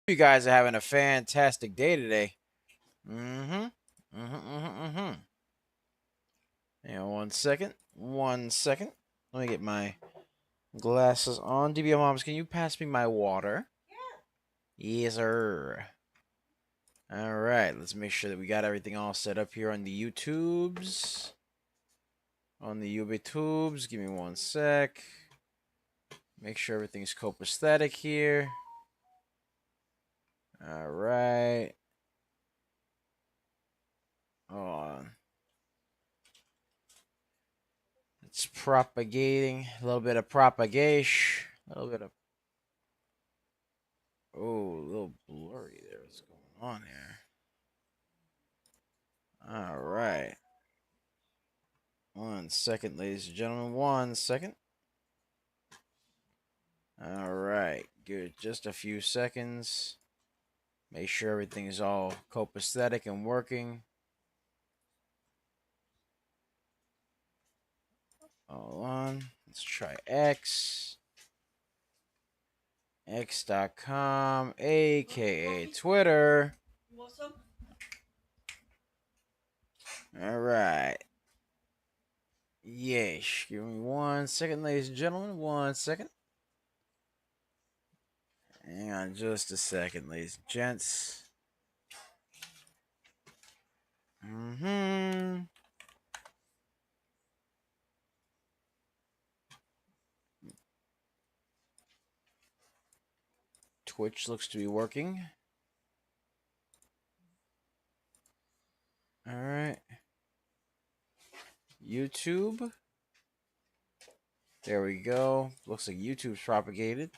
You guys are having a fantastic day today. Hang on 1 second. 1 second. Let me get my glasses on. DBO Moms, can you pass me my water? Yeah. Yes, sir. All right, let's make sure that we got everything all set up here on the YouTubes. On the YouTubes, give me 1 sec. Make sure everything's copacetic here. All right. Hold on. It's propagating. A little bit of propagation. A little bit of. Oh, a little blurry there. What's going on here? All right. 1 second, ladies and gentlemen. 1 second. All right. Good. Just a few seconds. Make sure everything is all copacetic and working. Hold on. Let's try X. X.com, aka Twitter. All right. Yes. Give me 1 second, ladies and gentlemen. 1 second. Hang on just a second, ladies and gents. Twitch looks to be working. All right. YouTube. There we go. Looks like YouTube's propagated.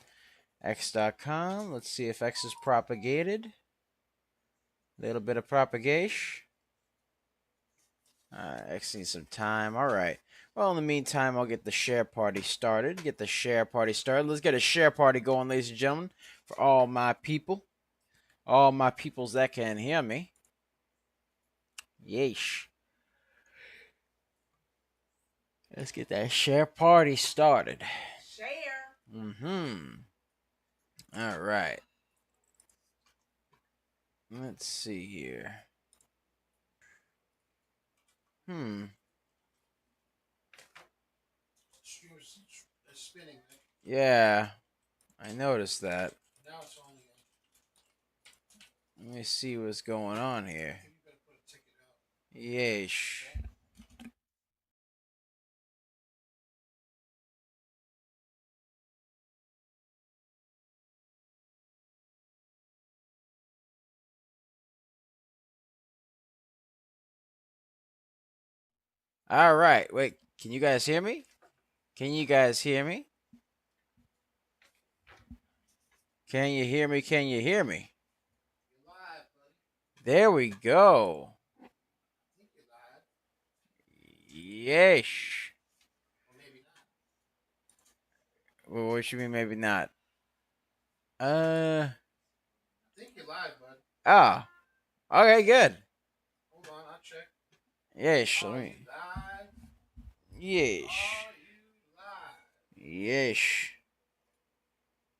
X.com. Let's see if X is propagated. A little bit of propagation. X needs some time. All right. Well, in the meantime, I'll get the share party started. Let's get a share party going, ladies and gentlemen, for all my people. All my peoples that can hear me. Yeesh. Let's get that share party started. Share. All right. Let's see here. Yeah, I noticed that. Let me see what's going on here. Yeesh. All right. Wait, can you guys hear me? Can you guys hear me? Can you hear me? Can you hear me? There we go. Yeesh. Well, what you mean maybe not? I think you're live, bud. Oh. Okay, good. Hold on, I'll check. Yeesh. Let me. Yeesh. Yeesh.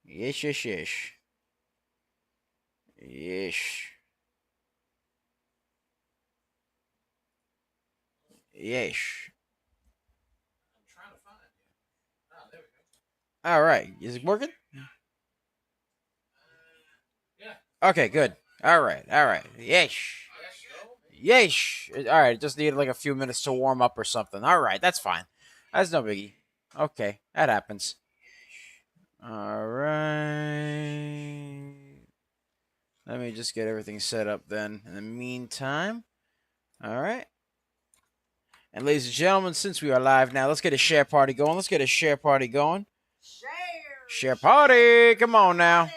Yeesh, yeesh, yeesh. Yeesh. Yeesh. I'm trying to find you. Oh, there we go. All right. Is it working? Yeah. Okay, good. All right. All right. Yeesh. Yeesh. All right. Just needed like a few minutes to warm up or something. All right. That's fine. That's no biggie. Okay. That happens. All right. Let me just get everything set up then. In the meantime. All right. And ladies and gentlemen, since we are live now, let's get a share party going. Share party. Come on now.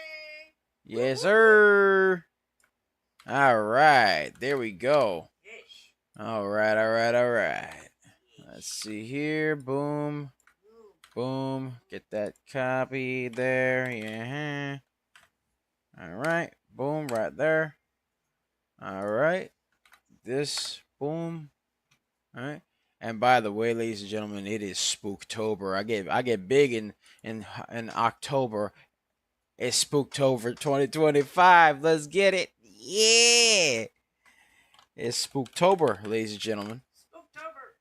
Yes, sir. All right. There we go. All right. Let's see here. Boom. Boom. Get that copy there. Yeah. All right. Boom. Right there. All right. This. Boom. All right. And by the way, ladies and gentlemen, it is Spooktober. I get big in October. It's Spooktober 2025. Let's get it. Yeah. It's Spooktober, ladies and gentlemen. Spooktober.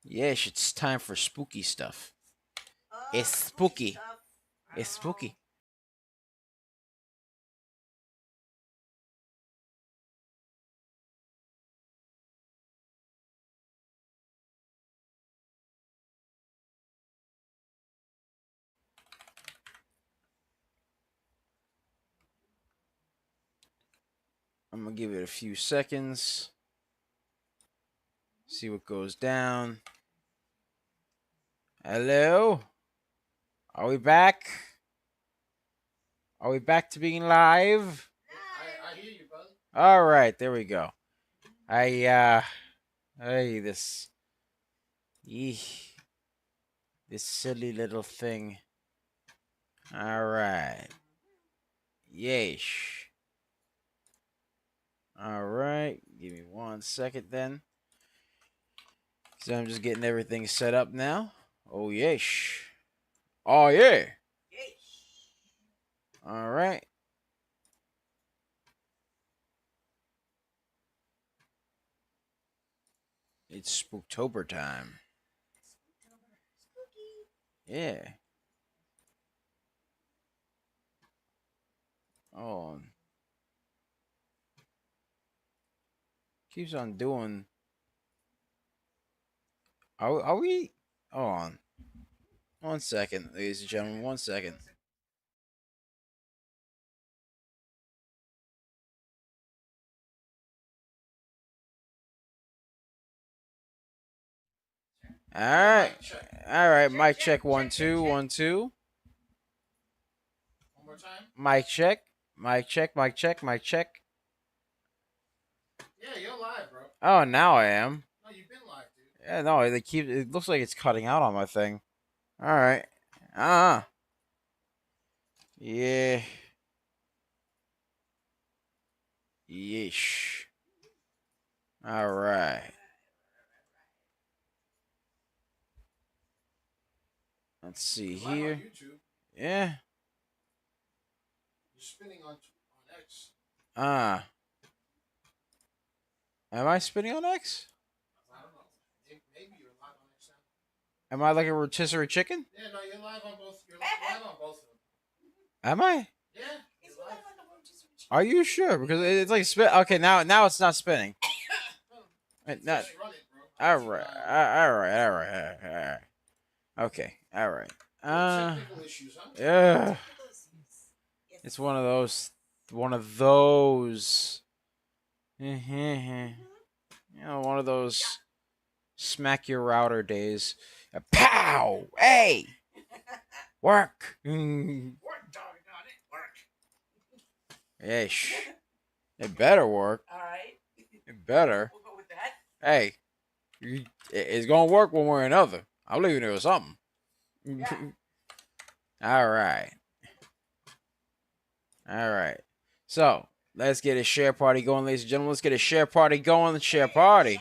Yes, it's time for spooky stuff. It's spooky. It's spooky. I'm going to give it a few seconds. See what goes down. Hello? Are we back? Are we back to being live? I hear you, brother. All right, there we go. This silly little thing. All right. Yeesh. All right, give me 1 second then. So I'm just getting everything set up now. Oh, yeesh. Oh, yeah. All right. It's Spooktober time. Yeah. Oh. Keeps on doing. Are we? Hold on. 1 second, ladies and gentlemen. 1 second. All right. All right. Mic check 1 2 1 2. One more time. Mic check. Mic check. Mic check. Mic check. Yeah, you're live, bro. Oh, now I am. No, you've been live, dude. Yeah, no, they keep. It looks like it's cutting out on my thing. All right. Yeah. Yeesh. All right. Let's see You're live here. on YouTube. Yeah. You're spinning on X. Am I spinning on X? I don't know. Maybe you're live on X. Am I like a rotisserie chicken? Yeah, no, you're live on both. You're live on both of them. Am I? Yeah, you're live. Are you sure? Because it's like spin. Okay, now it's not spinning. Just Not. run it, bro. All right. All right. Okay. All right. Technical issues, huh? Yeah. It's one of those. You know, one of those smack your router days. Pow! Hey! Work! Work, dog, got it. Work. Yeesh. It better work. All right. It better. We'll go with that. Hey, it's gonna work one way or another. I'm leaving it with something. Yeah. All right. All right. So let's get a share party going, ladies and gentlemen. Let's get a share party going. Share party.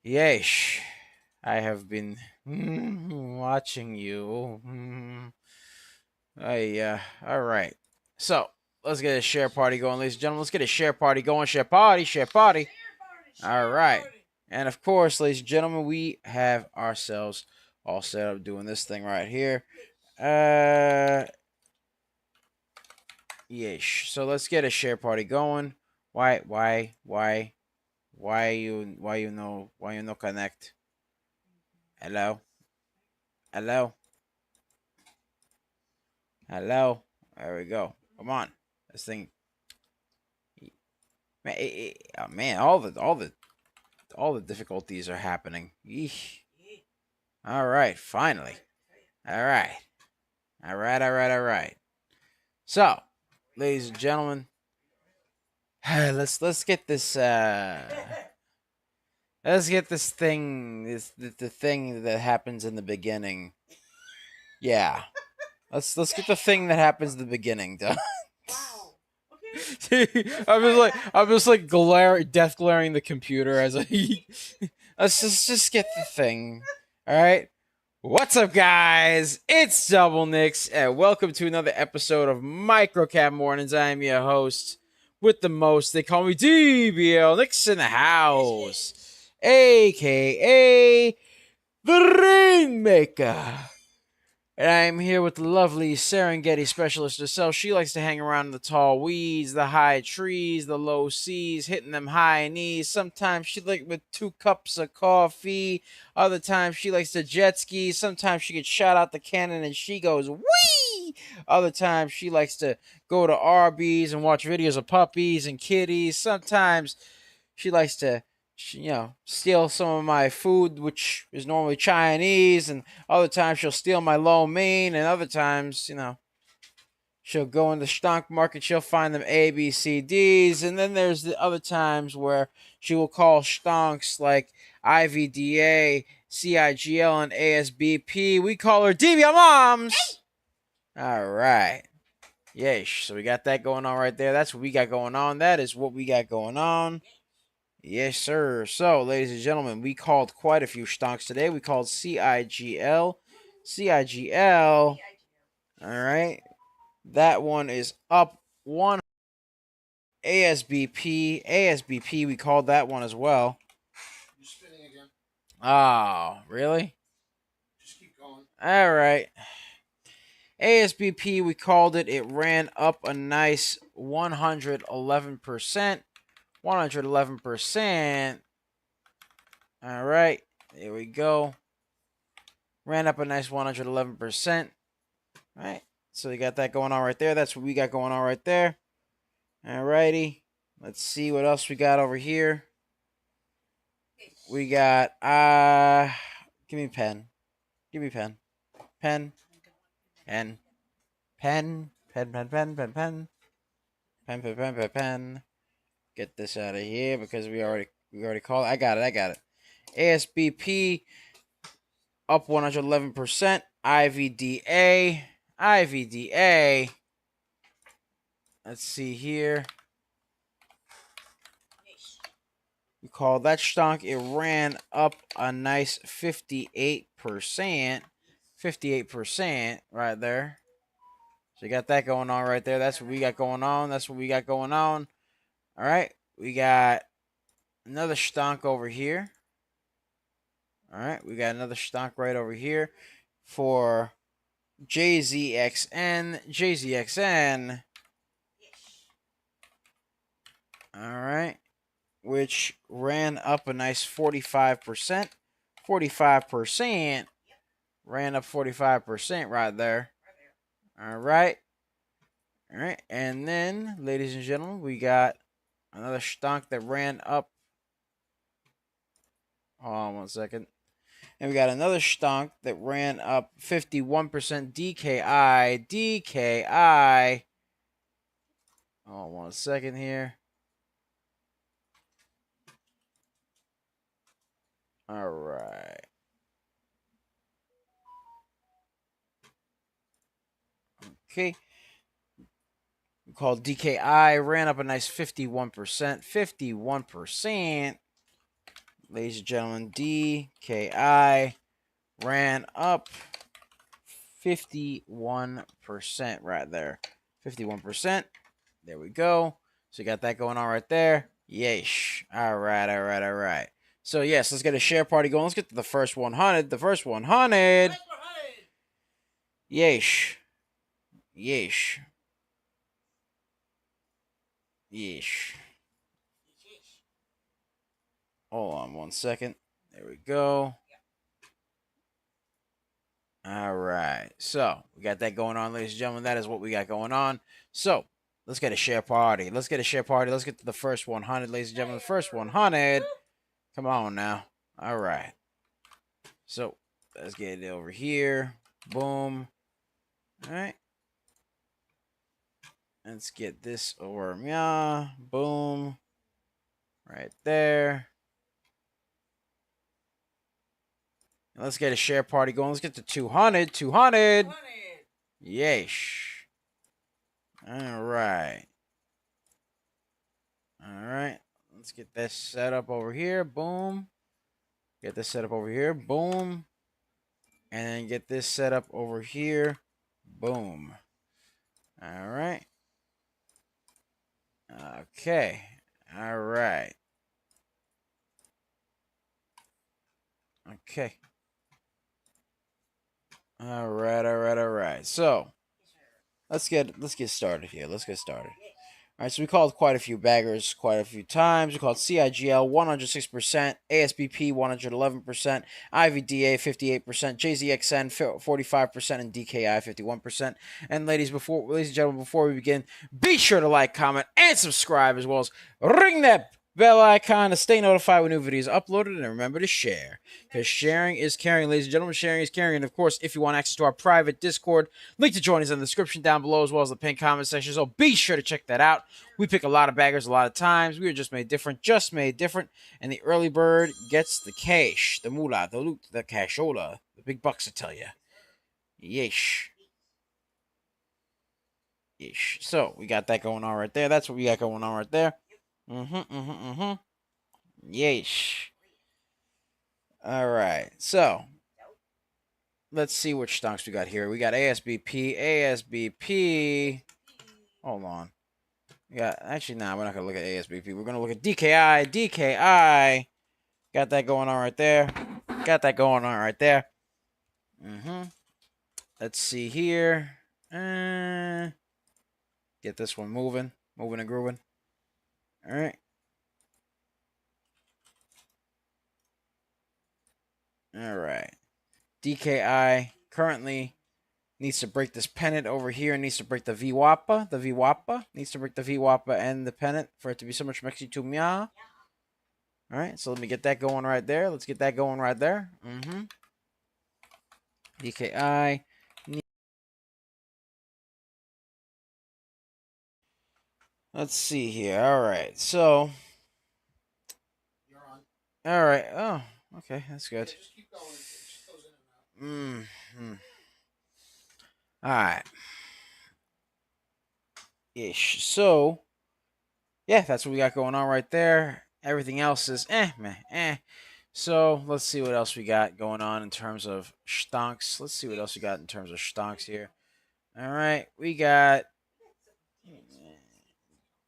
Yeesh. I have been watching you. All right. So let's get a share party going, ladies and gentlemen. Let's get a share party going. Share party. Share party. All right. And of course, ladies and gentlemen, we have ourselves all set up doing this thing right here. Yeesh. So let's get a share party going. Why you no connect? Hello? Hello? Hello? There we go. Come on. This thing. Man, oh, man, all the difficulties are happening. Eesh. All right, finally. All right. So, ladies and gentlemen, let's get this the thing that happens in the beginning. Yeah. Let's get the thing that happens in the beginning done. Wow. See, I'm just like death glaring the computer as I let's just get the thing. All right. What's up, guys? It's Double Nicks, and welcome to another episode of Microcap Mornings. I am your host with the most. They call me DBL Nicks in the house, aka the Rainmaker. And I'm here with the lovely Serengeti specialist herself. She likes to hang around in the tall weeds, the high trees, the low seas, hitting them high knees. Sometimes she like with 2 cups of coffee. Other times she likes to jet ski. Sometimes she gets shot out the cannon and she goes wee. Other times she likes to go to Arby's and watch videos of puppies and kitties. Sometimes she likes to steal some of my food, which is normally Chinese, and other times she'll steal my lo mein, and other times, she'll go in the stock market, she'll find them A, B, C, Ds, and then there's the other times where she will call stonks like IVDA, CIGL, and ASBP. We call her DBL Moms! All right. Yeesh. So we got that going on right there. That's what we got going on. That is what we got going on. Yes, sir. So, ladies and gentlemen, we called quite a few stocks today. We called CIGL. CIGL. All right. That one is up one. ASBP. ASBP, we called that one as well. You're spinning again. Oh, really? Just keep going. All right. ASBP, we called it. It ran up a nice 111%. 111%. All right, there we go. Ran up a nice 111%. All right, so we got that going on right there. That's what we got going on right there. All righty, let's see what else we got over here. We got, give me a pen. Give me a pen. Pen. Pen. Pen. Pen, pen, pen, pen, pen. Pen, pen, pen, pen, pen. Get this out of here because we already called it. I got it. ASBP up 111%. IVDA. Let's see here. We call that stock. It ran up a nice 58%. 58% right there. So you got that going on right there. That's what we got going on. All right. We got another stonk over here. All right. We got another stonk right over here for JZXN. All right. Which ran up a nice 45%. 45%. Ran up 45% right there. All right. All right. And then, ladies and gentlemen, we got another stonk that ran up. Hold on 1 second. And we got another stonk that ran up 51%. DKI. Hold on 1 second here. All right. Okay. We called DKI. Ran up a nice 51%. 51%. Ladies and gentlemen, DKI ran up 51% right there. 51%. There we go. So you got that going on right there. Yeesh. All right. So, yes, let's get a share party going. Let's get to the first 100. The first 100. Yeesh. Hold on 1 second. There we go. All right. So, we got that going on, ladies and gentlemen. That is what we got going on. So, let's get a share party. Let's get to the first 100, ladies and gentlemen. The first 100. Come on now. All right. So, let's get it over here. Boom. All right. Let's get this over. Yeah. Boom. Right there. And let's get a share party going. Let's get to 200. 200. Yeesh. All right. Let's get this set up over here. Boom. Get this set up over here. Boom. And then get this set up over here. Boom. All right. Okay. All right. Okay. All right. So let's get started here. Let's get started. All right, so we called quite a few baggers quite a few times. We called CIGL 106%, ASBP 111%, IVDA 58%, JZXN 45%, and DKI 51%. And ladies and gentlemen, before we begin, be sure to like, comment, and subscribe, as well as ring that bell icon to stay notified when new videos are uploaded, and remember to share, because sharing is caring, ladies and gentlemen. Sharing is caring. And of course, if you want access to our private Discord, link to join us in the description down below, as well as the pinned comment section, so be sure to check that out. We pick a lot of baggers a lot of times. We are just made different, and the early bird gets the cash, the moolah, the loot, the cashola, the big bucks, I tell you. Yeesh. Yeesh. So we got that going on right there. That's what we got going on right there. Yeesh. All right. So let's see which stonks we got here. We got ASBP. Hold on. Yeah, actually, nah, we're not gonna look at ASBP. We're gonna look at DKI. Got that going on right there. Let's see here. Get this one moving and grooving. All right. All right. DKI currently needs to break this pennant over here. Needs to break the VWAPA. The VWAPA needs to break the VWAPA and the pennant for it to be so much Mexi to Mia. All right. So let me get that going right there. Let's get that going right there. DKI. Let's see here. All right. So. You're on. All right. Oh, okay. That's good. Yeah, just keep going. It just goes in and out. All right. Ish. So, yeah, that's what we got going on right there. Everything else is meh. So, let's see what else we got going on in terms of stonks. Let's see what else we got in terms of stonks here. All right. We got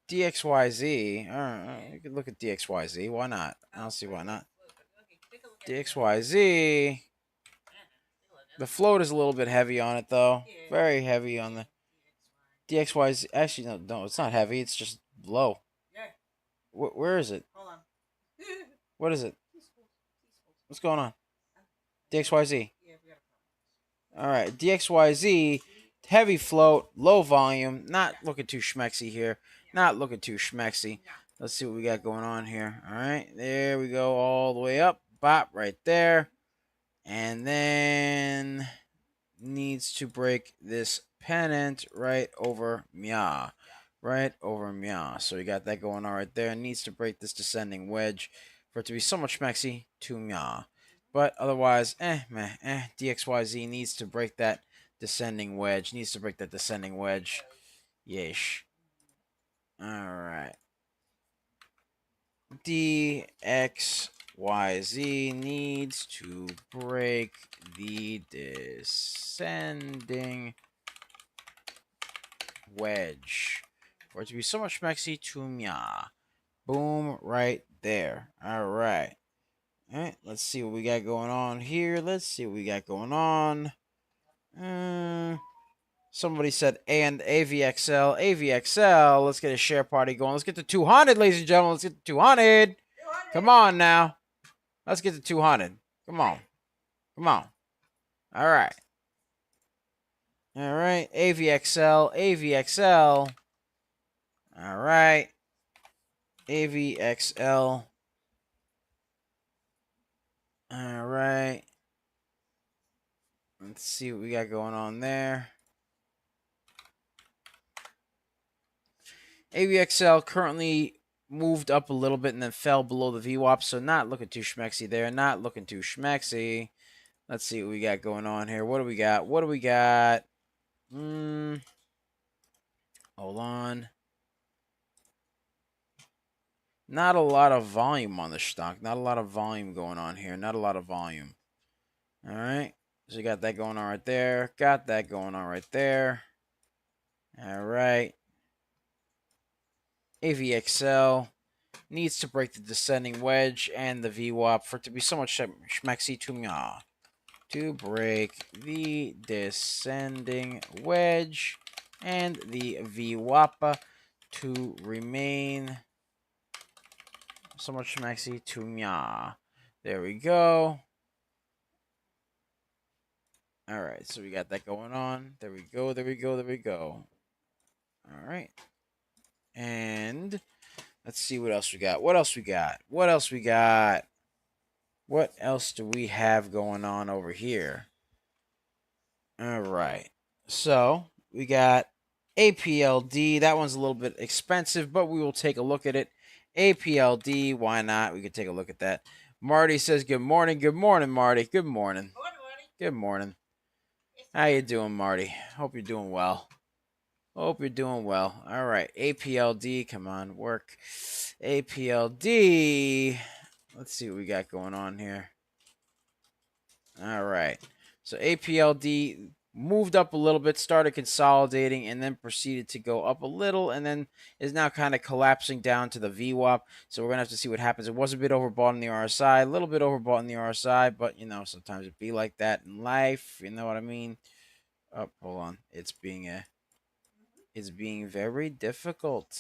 DXYZ. All right. You can look at DXYZ. Why not? I don't see why not. DXYZ. The float is a little bit heavy on it, though. Very heavy on the DXYZ. Actually, no, it's not heavy. It's just low. Where is it? Hold on. What is it? What's going on? DXYZ. All right, DXYZ. Heavy float, low volume. Not looking too schmexy here. Let's see what we got going on here. All right, there we go, all the way up. Bop, right there. And then needs to break this pennant right over Mia. So we got that going on right there. Needs to break this descending wedge for it to be so much schmexy to Mia. But otherwise, DXYZ needs to break that descending wedge. Yeesh. All right. DXYZ needs to break the descending wedge for it to be so much schmexy to Mia. Boom, right there. All right. All right, let's see what we got going on here. Somebody said and AVXL. Let's get a share party going. Let's get to 200, ladies and gentlemen. Let's get to 200. Come on now. Let's get to 200. Come on. All right. AVXL. All right. AVXL. All right. Let's see what we got going on there. AVXL currently moved up a little bit and then fell below the VWAP, so not looking too schmexy there. Let's see what we got going on here. What do we got? Hold on. Not a lot of volume on the stock. Not a lot of volume going on here. All right. So you got that going on right there. Got that going on right there. All right. AVXL needs to break the descending wedge and the VWAP for it to be somewhat schmexy to me. To break the descending wedge and the VWAP to remain somewhat schmexy to me. There we go. All right, so we got that going on. There we go, there we go, there we go. All right. And let's see what else we got. What else we got? What else we got? What else do we have going on over here? All right. So we got APLD. That one's a little bit expensive, but we will take a look at it. APLD, why not? We could take a look at that. Marty says, good morning. Good morning, Marty. Good morning. Good morning. How you doing, Marty? Hope you're doing well. Hope you're doing well. All right. APLD, come on, work. APLD. Let's see what we got going on here. All right. So APLD moved up a little bit, started consolidating, and then proceeded to go up a little, and then is now kind of collapsing down to the VWAP. So we're going to have to see what happens. It was a bit overbought in the RSI, a little bit overbought in the RSI, but, you know, sometimes it be like that in life. You know what I mean? Oh, hold on. It's being very difficult.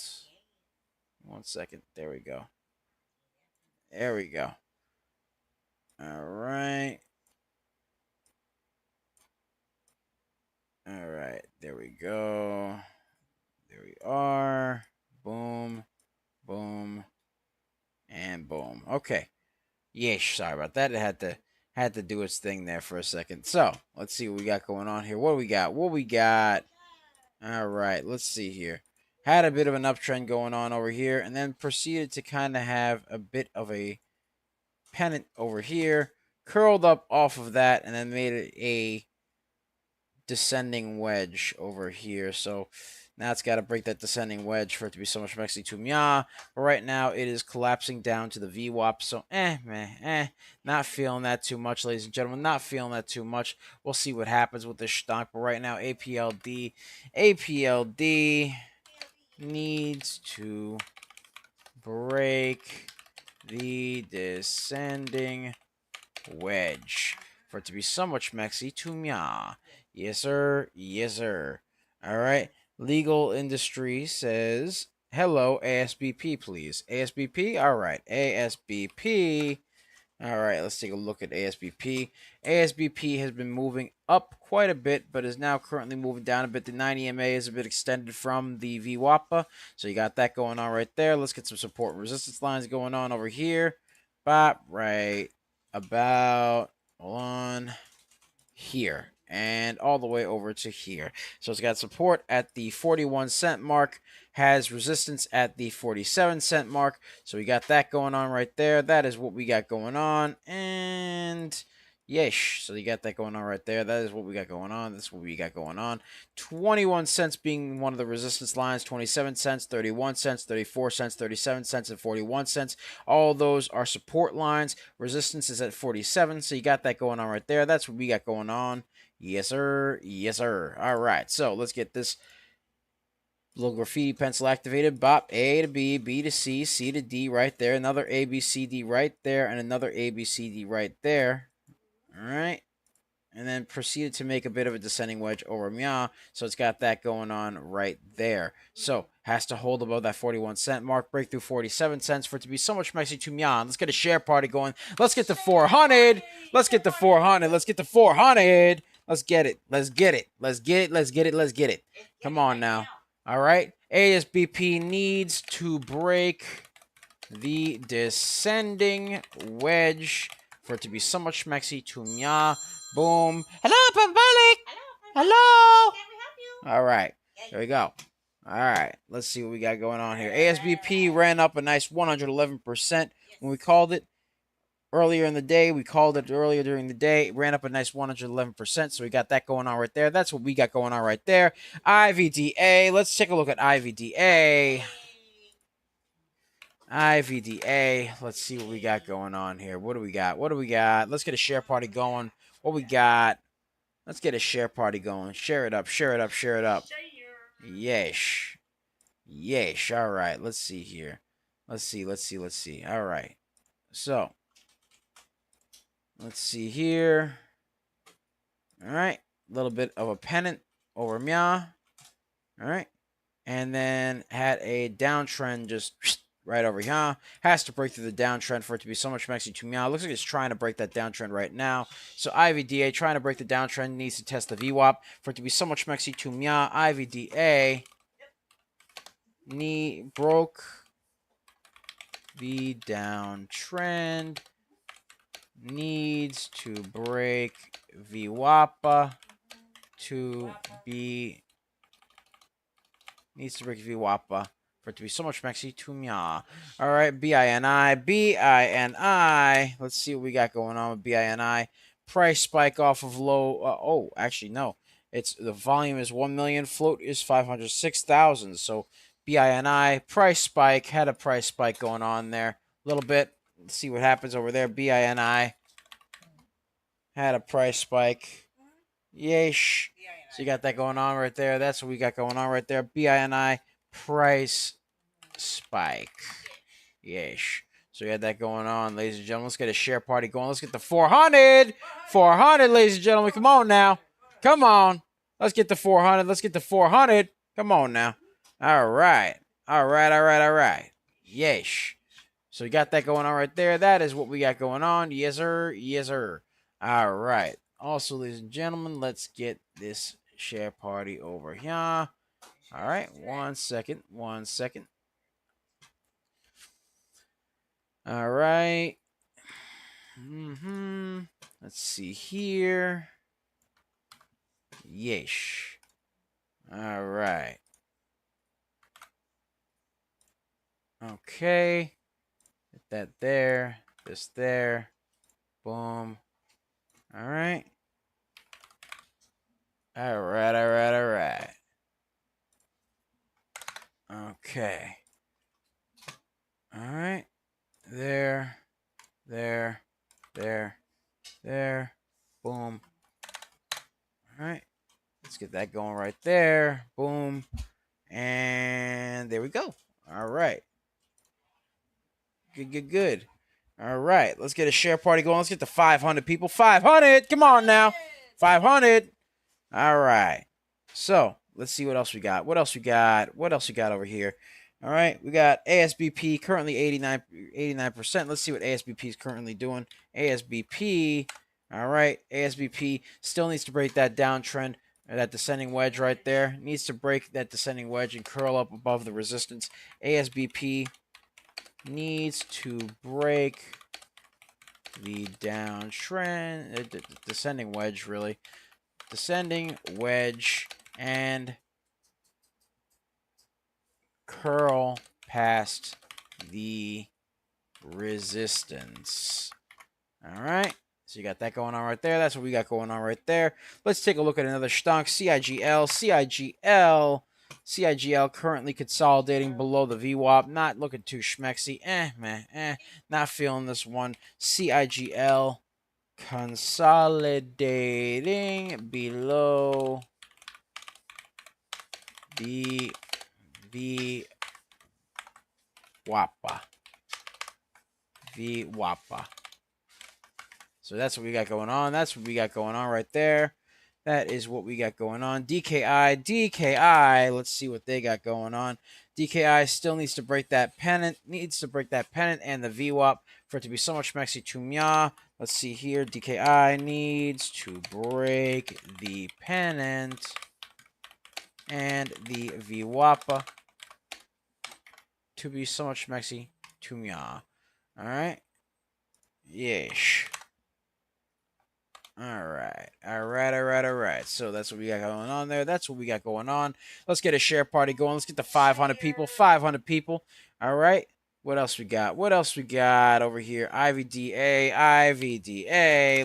1 second. There we go. There we go. All right. All right. There we go. There we are. Boom. Boom. And boom. Okay. Yeesh. Sorry about that. It had to do its thing there for a second. So let's see what we got going on here. What do we got? What we got? All right. Let's see here. Had a bit of an uptrend going on over here, and then proceeded to kind of have a bit of a pennant over here, curled up off of that, and then made it a descending wedge over here. So now it's got to break that descending wedge for it to be so much Mexi to Mya. But right now it is collapsing down to the VWAP. So not feeling that too much, ladies and gentlemen. Not feeling that too much. We'll see what happens with this stock. But right now, APLD needs to break the descending wedge for it to be somewhat schmexy to Mya. Yes, sir. Yes, sir. All right. Legal Industry says, hello, ASBP, please. ASBP? All right. ASBP. All right. Let's take a look at ASBP. ASBP has been moving up quite a bit, but is now currently moving down a bit. The 90 MA is a bit extended from the VWAPA. So you got that going on right there. Let's get some support and resistance lines going on over here. Bop, right about on here and all the way over to here. So it's got support at the 41-cent mark, has resistance at the 47-cent mark. So we got that going on right there. That is what we got going on. And yesh. So you got that going on right there. That is what we got going on. That's what we got going on. 21 cents being one of the resistance lines, 27 cents, 31 cents, 34 cents, 37 cents, and 41 cents. All those are support lines. Resistance is at 47, so you got that going on right there. That's what we got going on. Yes, sir. Yes, sir. All right, so let's get this little graffiti pencil activated. Bop, A to B, B to C, C to D right there. Another A, B, C, D right there, and another A, B, C, D right there. All right. And then proceeded to make a bit of a descending wedge over Mya. So it's got that going on right there. So has to hold above that 41-cent mark, break through 47 cents for it to be so much Mexi to Mya. Let's get a share party going. Let's get to 400. Let's get to 400. Let's get to 400. Let's get it. Let's get it. Let's get it. Let's get it. Let's get it. Come on now. All right. ASBP needs to break the descending wedge for it to be so much Mexi to Mya. Boom. Hello, Parabolics. Hello. Can we help you? All right. There we go. All right. Let's see what we got going on here. ASBP ran up a nice 111% when we called it earlier in the day. We called it earlier during the day. It ran up a nice 111%. So we got that going on right there. That's what we got going on right there. IVDA. Let's take a look at IVDA. IVDA. Let's see what we got going on here. What do we got? What do we got? Let's get a share party going. What we got? Let's get a share party going. Share it up, share it up, share it up. Yesh. Yesh. All right. Let's see here. Let's see. All right. So, let's see here. All right. A little bit of a pennant over Mia. All right. And then had a downtrend just right over here. Has to break through the downtrend for it to be so much maxi to Mia. Looks like it's trying to break that downtrend right now. So IVDA trying to break the downtrend needs to test the VWAP for it to be so much maxi to Mia. IVDA broke the downtrend. Needs to break VWAP to be VWAP for it to be so much maxi to Mia. All right, BINI. Let's see what we got going on with BINI. Price spike off of low. Oh, actually, no. It's the volume is 1 million, float is 506,000. So BINI price spike, had a price spike going on there a little bit. Let's see what happens over there. BINI had a price spike. Yeesh. So you got that going on right there. That's what we got going on right there. BINI price spike. Yeesh. So we had that going on, ladies and gentlemen. Let's get a share party going. Let's get the 400. 400, ladies and gentlemen. Come on now. Come on. Let's get the 400. Let's get the 400. Come on now. All right. All right. Yeesh. So we got that going on right there. That is what we got going on. Yes, sir. Yes, sir. All right. Also, ladies and gentlemen, let's get this share party over here. All right. 1 second. 1 second. All right. Let's see here. Yeesh. All right. Okay. Get that there. This there. Boom. All right. All right. Okay. All right. There. Boom. All right. Let's get that going right there. Boom. And there we go. All right. Good. All right. Let's get a share party going. Let's get to 500 people. 500. Come on now. 500. All right. So let's see what else we got. What else we got over here? All right. We got ASBP currently 89%. Let's see what ASBP is currently doing. ASBP. All right. ASBP still needs to break that downtrend. That descending wedge right there. Needs to break that descending wedge and curl up above the resistance. ASBP needs to break the downtrend, descending wedge, really. Descending wedge and curl past the resistance. All right. So you got that going on right there. That's what we got going on right there. Let's take a look at another stunk. CIGL. CIGL currently consolidating below the VWAP. Not looking too schmexy. Not feeling this one. CIGL consolidating below the VWAP. So that's what we got going on. That's what we got going on right there. That is what we got going on. DKI. Let's see what they got going on. DKI still needs to break that pennant. And the VWAP for it to be so much maxi to Mia. Let's see here. DKI needs to break the pennant and the VWAP to be so much maxi to Mia. All right. Yeesh. All right. So that's what we got going on there. That's what we got going on. Let's get a share party going. Let's get the 500 people. 500 people. All right. What else we got? Over here? IVDA.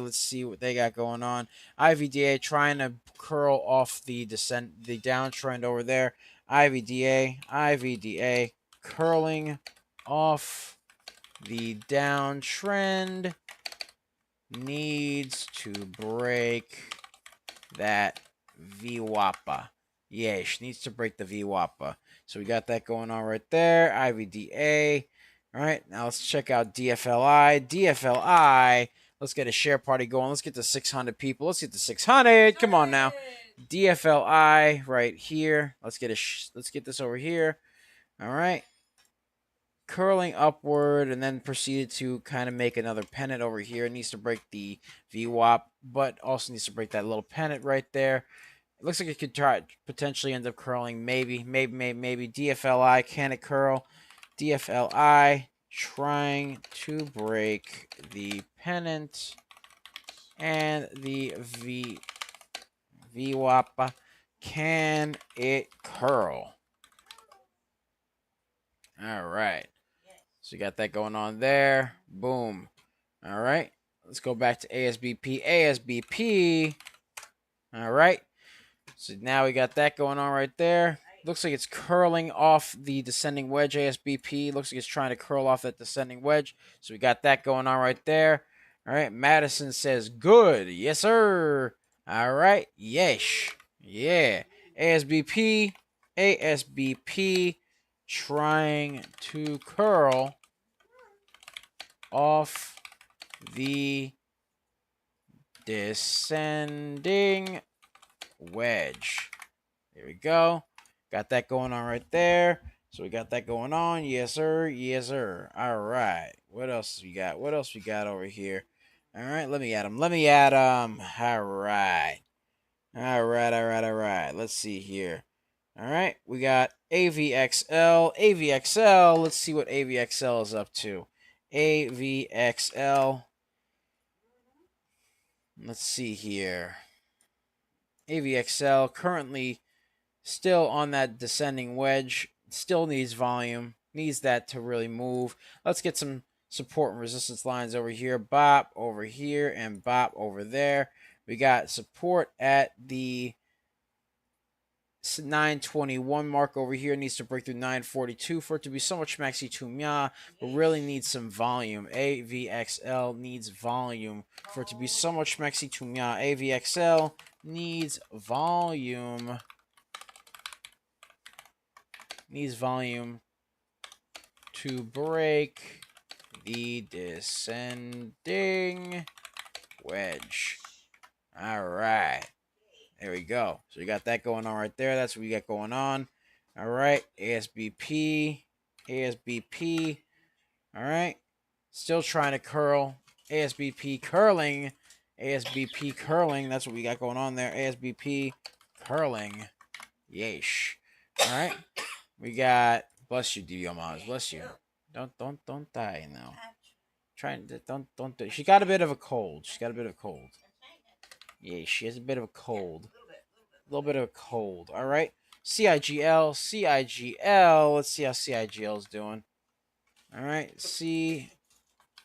Let's see what they got going on. IVDA trying to curl off the downtrend over there. IVDA curling off the downtrend. Needs to break that VWAPA. Yeah, she needs to break the VWAPA. So we got that going on right there. IVDA. All right, now let's check out DFLI. DFLI. Let's get a share party going. Let's get to 600 people. Let's get to 600. Come on now. DFLI right here. Let's get this over here. All right. Curling upward and then proceeded to kind of make another pennant over here. It needs to break the VWAP, but also needs to break that little pennant right there. It looks like it could try potentially end up curling. Maybe. DFLI, can it curl? DFLI trying to break the pennant and the VWAP. Can it curl? All right. So you got that going on there. Boom. All right. Let's go back to ASBP. ASBP. All right. So now we got that going on right there. Looks like it's curling off the descending wedge. ASBP looks like it's trying to curl off that descending wedge. So we got that going on right there. All right. Madison says good. Yes, sir. All right. Yes. Yeah. ASBP. ASBP trying to curl off the descending wedge. There we go. Got that going on right there. So we got that going on. Yes, sir. Yes, sir. All right. What else we got? What else we got over here? All right. Let me add them. Let me add them. All right. All right. All right. All right. Let's see here. All right. We got AVXL. AVXL. Let's see what AVXL is up to. AVXL. Let's see here. AVXL currently still on that descending wedge. Still needs volume. Needs that to really move. Let's get some support and resistance lines over here. Bop over here and bop over there. We got support at the 921 mark over here. Needs to break through 942 for it to be so much maxi tumya, but really needs some volume. AVXL needs volume for it to be so much maxi tumya. AVXL needs volume. Needs volume to break the descending wedge. All right. There we go. So we got that going on right there. That's what we got going on. All right. ASBP. ASBP. All right. Still trying to curl. ASBP curling. ASBP curling. That's what we got going on there. ASBP curling. Yeesh. All right. We got, bless you, DVO Moms. Bless you. Don't die now. Trying to, don't do. She got a bit of a cold. She's got a bit of a cold. Yeah, she has a bit of a cold. A little bit of a cold. All right. CIGL. CIGL. Let's see how CIGL is doing. All right. CIGL.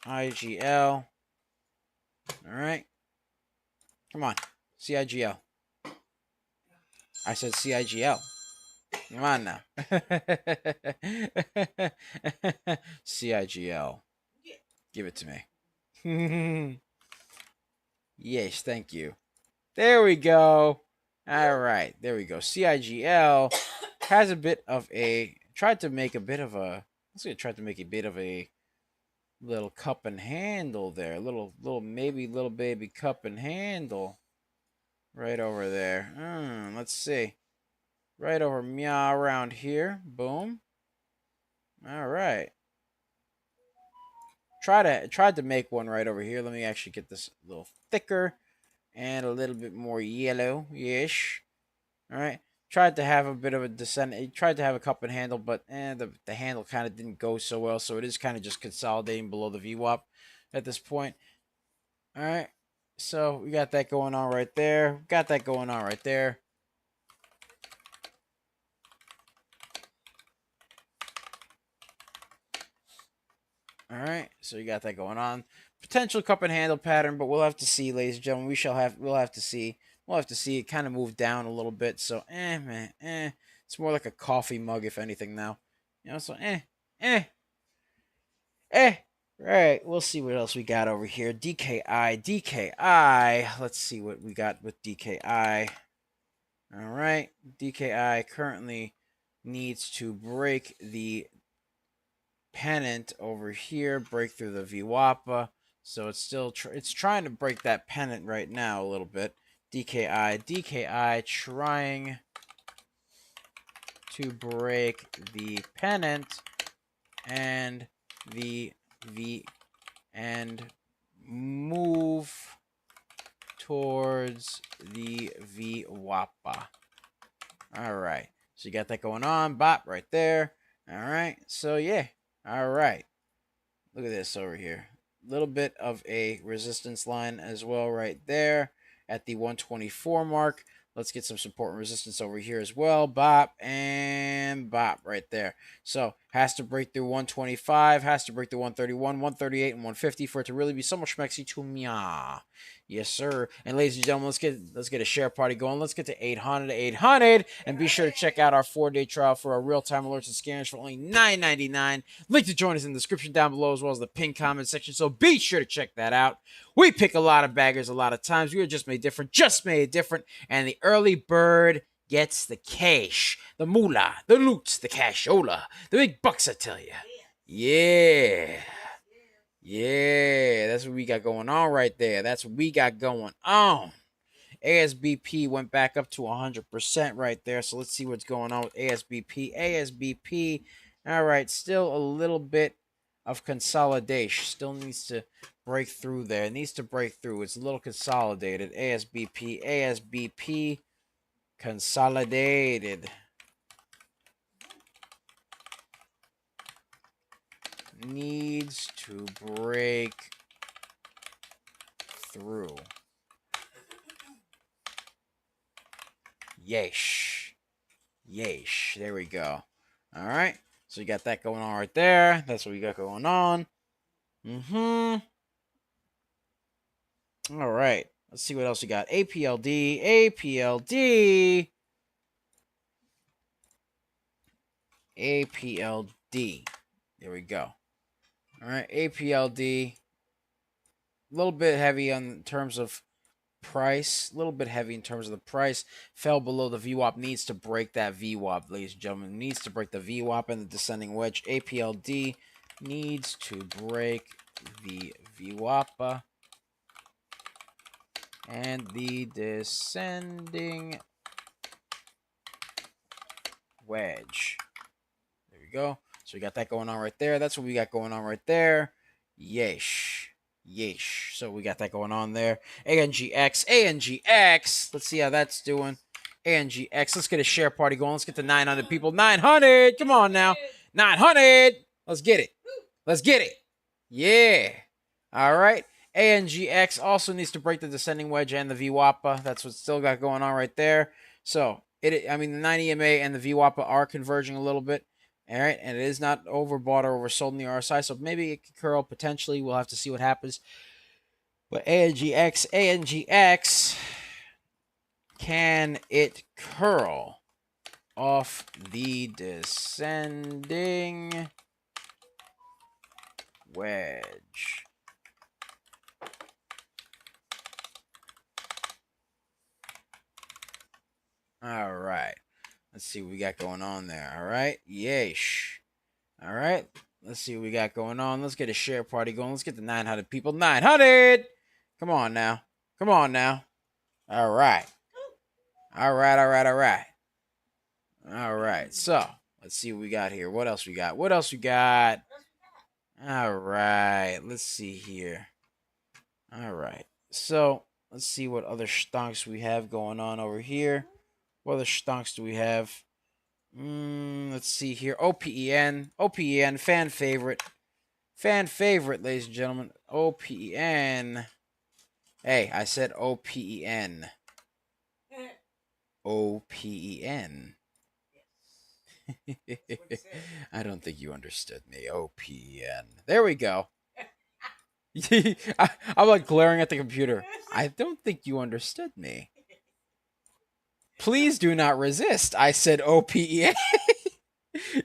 All right. Come on. CIGL. I said CIGL. Come on now. CIGL. Give it to me. Yes, thank you. There we go. All right, there we go. CIGL has a bit of a, tried to make a bit of a, let's say tried to make a bit of a little cup and handle there. Little baby cup and handle. Right over there. Let's see. Right over meow around here. Boom. All right. Tried to make one right over here. Let me actually get this a little thicker and a little bit more yellow-ish. All right. Tried to have a bit of a descent. It tried to have a cup and handle, but the handle kind of didn't go so well. So it is kind of just consolidating below the VWAP at this point. All right. So we got that going on right there. Got that going on right there. All right, so you got that going on. Potential cup and handle pattern, but we'll have to see, ladies and gentlemen. We'll have to see. We'll have to see. It kind of moved down a little bit, so man, It's more like a coffee mug, if anything, now. You know, so Right, we'll see what else we got over here. DKI. Let's see what we got with DKI. All right, DKI currently needs to break the pennant over here, break through the VWAPA. So it's still it's trying to break that pennant right now a little bit. DKI trying to break the pennant and the and move towards the VWAPA. All right. So you got that going on. Bop right there. All right. So yeah. All right. Look at this over here. A little bit of a resistance line as well right there at the 124 mark. Let's get some support and resistance over here as well. Bop and bop right there. So has to break through 125, has to break through 131, 138, and 150 for it to really be so much schmexy to me. Yes, sir. And ladies and gentlemen, let's get a share party going. Let's get to 800, and be sure to check out our 4-day trial for our real-time alerts and scanners for only $9.99. Link to join us in the description down below, as well as the pinned comment section. So be sure to check that out. We pick a lot of baggers a lot of times. We are just made different, and the early bird gets the cash, the moolah, the loot, the cashola, the big bucks, I tell you. Yeah. Yeah, that's what we got going on right there. That's what we got going on. ASBP went back up to 100% right there. So let's see what's going on with ASBP. ASBP, all right, still a little bit of consolidation. Still needs to break through there. It needs to break through. It's a little consolidated. ASBP, consolidated. Needs to break through. Yeesh. Yeesh. There we go. All right. So you got that going on right there. That's what we got going on. All right. Let's see what else we got. APLD. There we go. All right. APLD. A little bit heavy in terms of price, a little bit heavy in terms of the price. Fell below the VWAP. Needs to break that VWAP, ladies and gentlemen. Needs to break the VWAP and the descending wedge. APLD needs to break the VWAP and the descending wedge. There we go. So we got that going on right there. That's what we got going on right there. Yeesh. So we got that going on there. ANGX. Let's see how that's doing. ANGX. Let's get a share party going. Let's get to 900 people. 900. Come on now. 900. Let's get it. Yeah. All right. ANGX also needs to break the descending wedge and the VWAPA. That's what's still got going on right there. So, the 9 EMA and the VWAPA are converging a little bit. All right, and it is not overbought or oversold in the RSI, so maybe it could curl potentially. We'll have to see what happens. But ANGX, can it curl off the descending wedge? All right. Let's see what we got going on there. All right. Yeesh. All right. Let's see what we got going on. Let's get a share party going. Let's get the 900 people. 900. Come on now. All right. All right. So let's see what we got here. What else we got? All right. Let's see here. All right. So let's see what other stonks we have going on over here. What other stonks do we have? Let's see here. OPEN, fan favorite, ladies and gentlemen. OPEN. Hey, I said OPEN. OPEN. I don't think you understood me. OPEN. There we go. I'm like glaring at the computer. I don't think you understood me. Please do not resist. I said OPEN.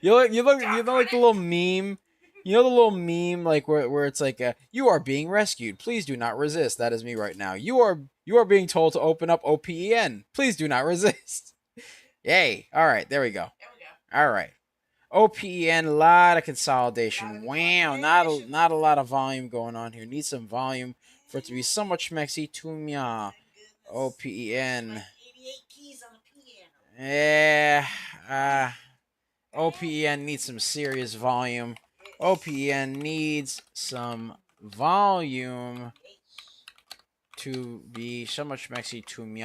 you know like the little meme You know the little meme like where it's like you are being rescued. Please do not resist. That is me right now. You are being told to open up OPEN. Please do not resist. Yay. All right, there we go. There we go. All right. OPEN, a lot of consolidation. Wow, not a lot of volume going on here. Need some volume for it to be so much mexy to me. OPEN. Like 88 keys on the piano. Yeah. OPEN needs some serious volume. OPEN needs some volume to be so much mexy to me.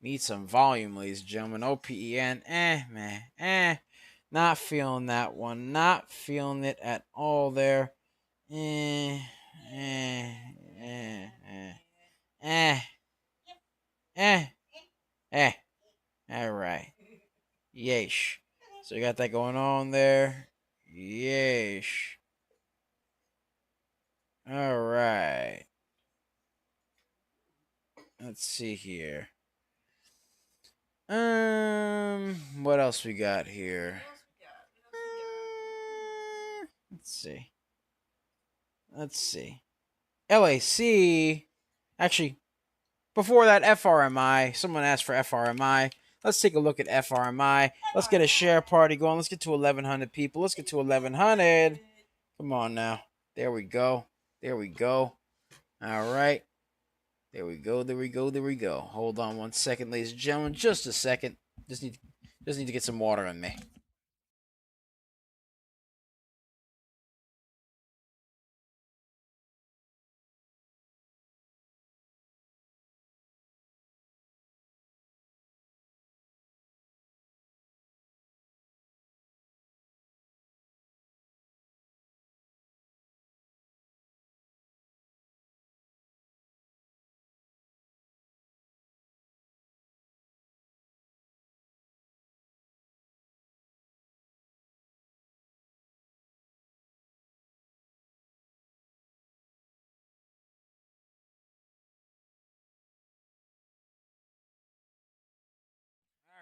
Need some volume, ladies and gentlemen. OPEN, man, not feeling that one. Not feeling it at all there. Eh. All right. Yeesh. So you got that going on there. Yeesh. All right. Let's see here. What else we got here? Let's see. LAC. Actually, before that, FRMI. Someone asked for FRMI. Let's take a look at FRMI. Let's get a share party going. Let's get to 1,100 people. Let's get to 1,100. Come on now. There we go. There we go. All right. There we go. There we go. There we go. Hold on 1 second, ladies and gentlemen. Just a second. Just need to get some water in me.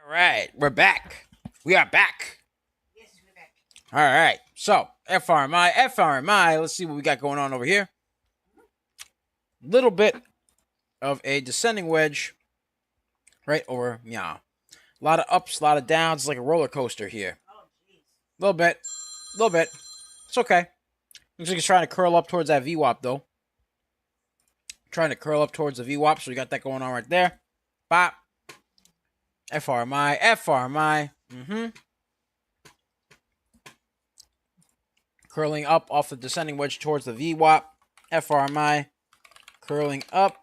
All right, we're back. We are back. Yes, we're back. All right, so FRMI. Let's see what we got going on over here. Little bit of a descending wedge right over meow. A lot of ups, a lot of downs. It's like a roller coaster here. Oh, jeez. Little bit. It's okay. Looks like it's trying to curl up towards that VWAP though. Trying to curl up towards the VWAP, so we got that going on right there. Bop. FRMI. Curling up off the descending wedge towards the VWAP. FRMI. Curling up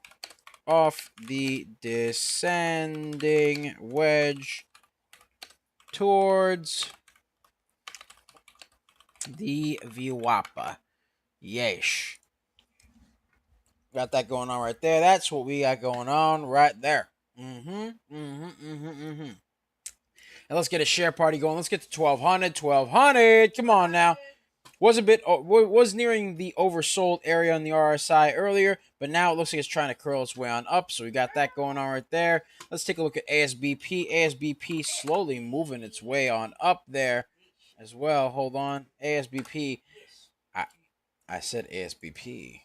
off the descending wedge towards the VWAP. Yeesh. Got that going on right there. That's what we got going on right there. And let's get a share party going. Let's get to 1,200. 1,200. Come on now. Was nearing the oversold area on the RSI earlier, but now it looks like it's trying to curl its way on up. So we got that going on right there. Let's take a look at ASBP. ASBP slowly moving its way on up there as well. Hold on. ASBP. I said ASBP.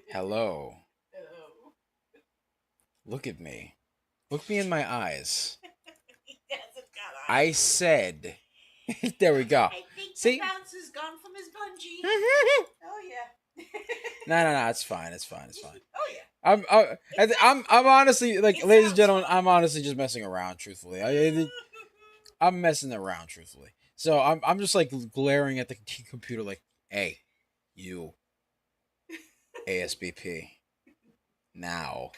Hello. Hello. Look at me. Look me in my eyes. He hasn't got I said. There we go. I think See? the bounce is gone from his bungee. Oh yeah. No. It's fine. Oh yeah. I'm honestly like, It ladies and sounds gentlemen, fun. I'm honestly just messing around. Truthfully, I'm messing around. Truthfully, so I'm just like glaring at the computer like, hey, you, ASBP, now.